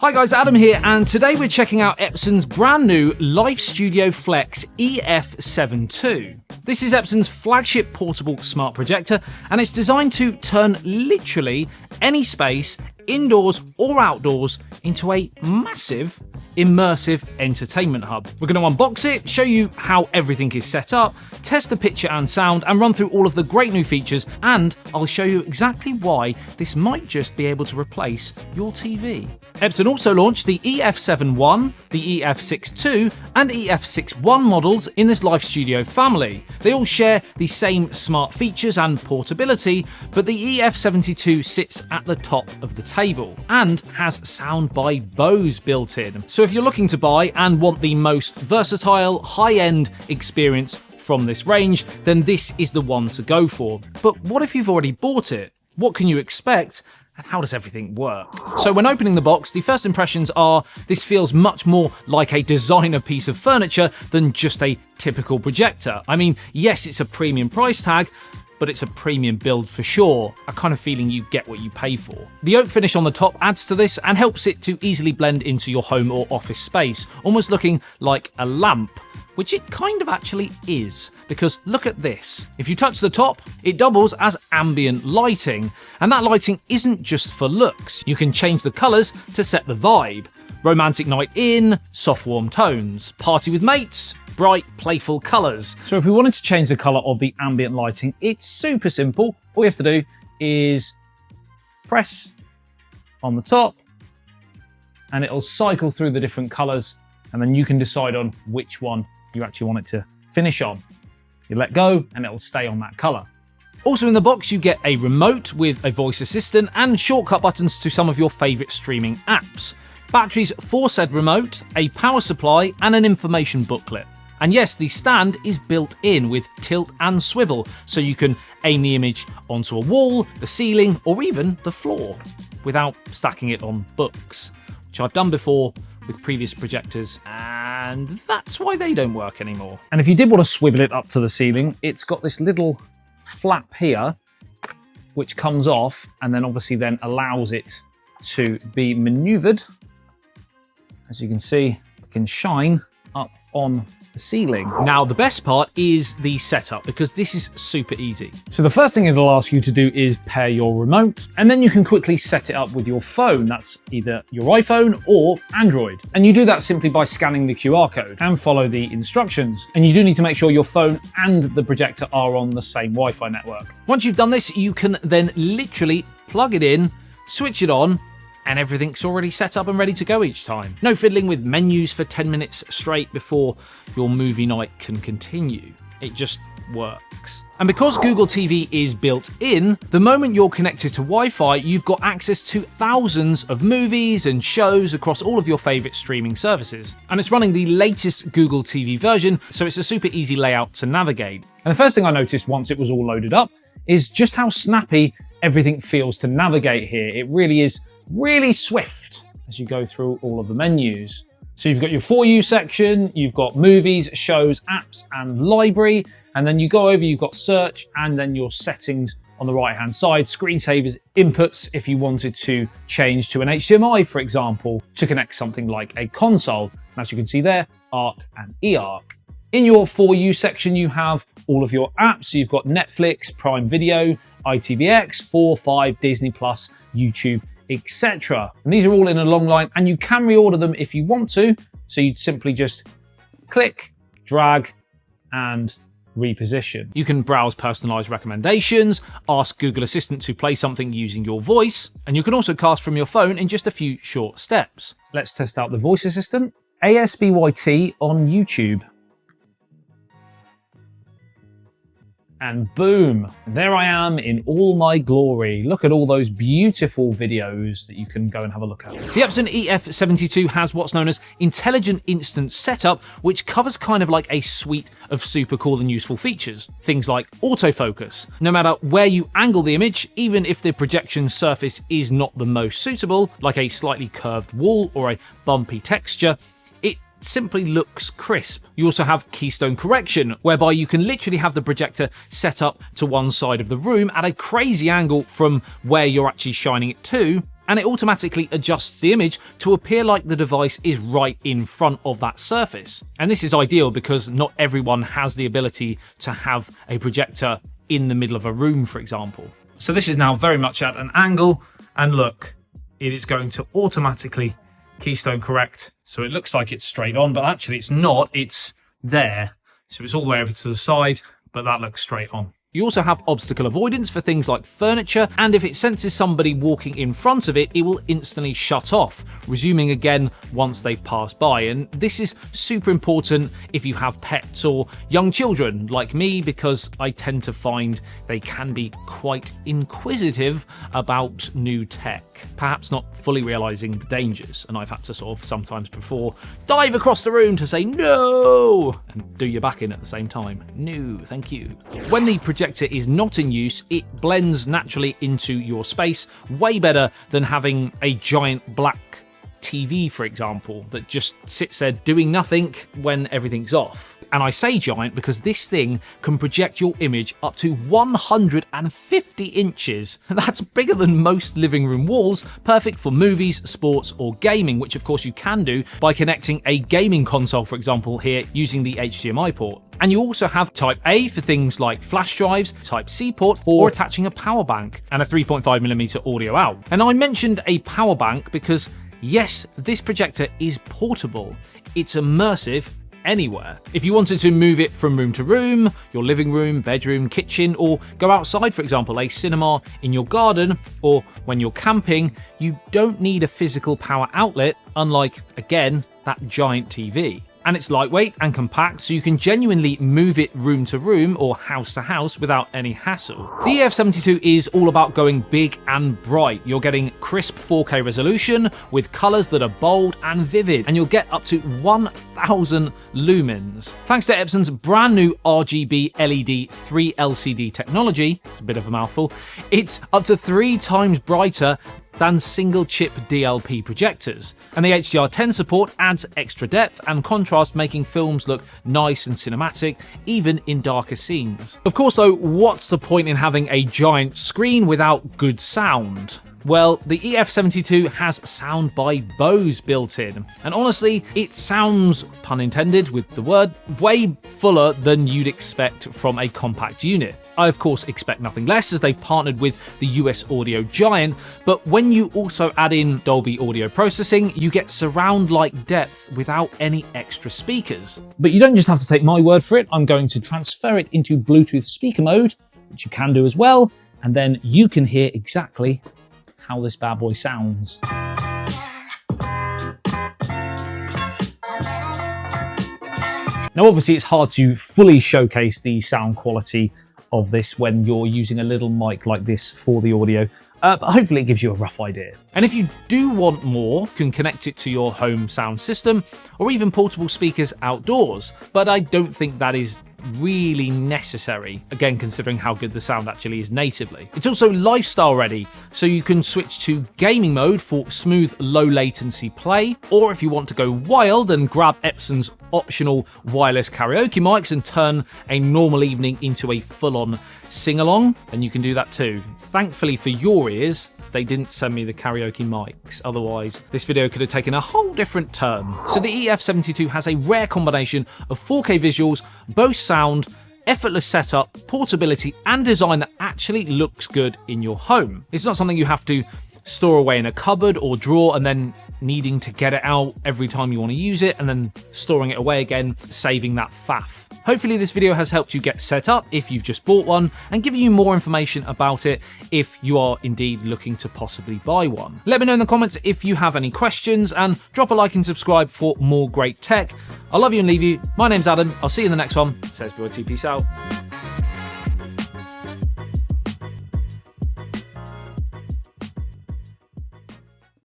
Hi guys, Adam here, and today we're checking out Epson's brand new Lifestudio Flex EF-72. This is Epson's flagship portable smart projector, and it's designed to turn literally any space, indoors or outdoors, into a massive, immersive entertainment hub. We're going to unbox it, show you how everything is set up, test the picture and sound, and run through all of the great new features, and I'll show you exactly why this might just be able to replace your TV. Epson also launched the EF-71, the EF-62 and EF-61 models in this Lifestudio family. They all share the same smart features and portability, but the EF-72 sits at the top of the table and has sound by Bose built in. So if you're looking to buy and want the most versatile, high-end experience from this range, then this is the one to go for. But what if you've already bought it? What can you expect? And how does everything work? So when opening the box, the first impressions are this feels much more like a designer piece of furniture than just a typical projector. I mean, yes, it's a premium price tag, but it's a premium build for sure, a kind of feeling you get what you pay for. The oak finish on the top adds to this and helps it to easily blend into your home or office space, almost looking like a lamp, which it kind of actually is, because look at this. If you touch the top, it doubles as ambient lighting, and that lighting isn't just for looks. You can change the colours to set the vibe. Romantic night in, soft warm tones. Party with mates, bright playful colours. So if we wanted to change the colour of the ambient lighting, it's super simple. All you have to do is press on the top, and it'll cycle through the different colours, and then you can decide on which one you actually want it to finish on. You let go and it'll stay on that colour. Also in the box you get a remote with a voice assistant and shortcut buttons to some of your favourite streaming apps. Batteries for said remote, a power supply and an information booklet. And yes, the stand is built in with tilt and swivel, so you can aim the image onto a wall, the ceiling or even the floor without stacking it on books, which I've done before with previous projectors, and that's why they don't work anymore. And if you did want to swivel it up to the ceiling, it's got this little flap here, which comes off and then obviously then allows it to be maneuvered. As you can see, it can shine up on the ceiling. Now, the best part is the setup, because this is super easy. So the first thing it'll ask you to do is pair your remote, and then you can quickly set it up with your phone. That's either your iPhone or Android. And you do that simply by scanning the QR code and follow the instructions. And you do need to make sure your phone and the projector are on the same Wi-Fi network. Once you've done this, you can then literally plug it in, switch it on, and everything's already set up and ready to go each time. No fiddling with menus for 10 minutes straight before your movie night can continue. It just works. And because Google TV is built in, the moment you're connected to Wi-Fi, you've got access to thousands of movies and shows across all of your favourite streaming services. And it's running the latest Google TV version, so it's a super easy layout to navigate. And the first thing I noticed once it was all loaded up is just how snappy everything feels to navigate here. It really is really swift as you go through all of the menus. So you've got your For You section, you've got movies, shows, apps, and library, and then you go over, you've got search, and then your settings on the right-hand side, screensavers, inputs if you wanted to change to an HDMI, for example, to connect something like a console. And as you can see there, ARC and eARC. In your For You section, you have all of your apps. So you've got Netflix, Prime Video, ITVX, 4, 5, Disney+, YouTube, etc. And these are all in a long line, and you can reorder them if you want to. So you'd simply just click, drag, and reposition. You can browse personalised recommendations, ask Google Assistant to play something using your voice, and you can also cast from your phone in just a few short steps. Let's test out the voice assistant. ASBYT on YouTube. And boom, there I am in all my glory. Look at all those beautiful videos that you can go and have a look at. The Epson EF-72 has what's known as Intelligent Instant Setup, which covers kind of like a suite of super cool and useful features. Things like autofocus. No matter where you angle the image, even if the projection surface is not the most suitable, like a slightly curved wall or a bumpy texture, simply looks crisp. You also have keystone correction, whereby you can literally have the projector set up to one side of the room at a crazy angle from where you're actually shining it to, and it automatically adjusts the image to appear like the device is right in front of that surface. And this is ideal because not everyone has the ability to have a projector in the middle of a room, for example. So this is now very much at an angle, and look, it is going to automatically keystone correct. So it looks like it's straight on, but actually it's not, it's there. So it's all the way over to the side, but that looks straight on. You also have obstacle avoidance for things like furniture, and if it senses somebody walking in front of it, it will instantly shut off, resuming again once they've passed by. And this is super important if you have pets or young children like me, because I tend to find they can be quite inquisitive about new tech, perhaps not fully realizing the dangers. And I've had to sort of sometimes before dive across the room to say no and do your back in at the same time. No, thank you. When the projector is not in use, it blends naturally into your space, way better than having a giant black TV, for example, that just sits there doing nothing when everything's off. And I say giant because this thing can project your image up to 150 inches. That's bigger than most living room walls, perfect for movies, sports, or gaming, which of course you can do by connecting a gaming console, for example, here using the HDMI port. And you also have Type A for things like flash drives, Type C port for attaching a power bank, and a 3.5mm audio out. And I mentioned a power bank because yes, this projector is portable. It's immersive anywhere. If you wanted to move it from room to room, your living room, bedroom, kitchen, or go outside, for example, a cinema in your garden, or when you're camping, you don't need a physical power outlet, unlike, again, that giant TV. And it's lightweight and compact, so you can genuinely move it room to room or house to house without any hassle. The EF-72 is all about going big and bright. You're getting crisp 4K resolution with colours that are bold and vivid, and you'll get up to 1000 lumens. Thanks to Epson's brand new RGB-LED 3 LCD technology, it's a bit of a mouthful, it's up to 3 times brighter than single-chip DLP projectors. And the HDR10 support adds extra depth and contrast, making films look nice and cinematic, even in darker scenes. Of course though, what's the point in having a giant screen without good sound? Well, the EF-72 has sound by Bose built in, and honestly, it sounds, pun intended with the word, way fuller than you'd expect from a compact unit. I of course expect nothing less, as they've partnered with the US audio giant, but when you also add in Dolby audio processing, you get surround-like depth without any extra speakers. But you don't just have to take my word for it. I'm going to transfer it into Bluetooth speaker mode, which you can do as well, and then you can hear exactly how this bad boy sounds. Now obviously it's hard to fully showcase the sound quality of this when you're using a little mic like this for the audio, but hopefully it gives you a rough idea. And if you do want more, you can connect it to your home sound system or even portable speakers outdoors, but I don't think that is really necessary, again considering how good the sound actually is natively. It's also lifestyle ready, so you can switch to gaming mode for smooth low latency play, or if you want to go wild and grab Epson's optional wireless karaoke mics and turn a normal evening into a full-on sing-along, then you can do that too. Thankfully for your ears, they didn't send me the karaoke mics, otherwise this video could have taken a whole different turn. So the EF-72 has a rare combination of 4K visuals, Bose sound, effortless setup, portability, and design that actually looks good in your home. It's not something you have to store away in a cupboard or drawer and then needing to get it out every time you want to use it and then storing it away again, saving that faff. Hopefully this video has helped you get set up if you've just bought one, and given you more information about it if you are indeed looking to possibly buy one. Let me know in the comments if you have any questions, and drop a like and subscribe for more great tech. I love you and leave you. My name's Adam. I'll see you in the next one. Says BYT. Peace out.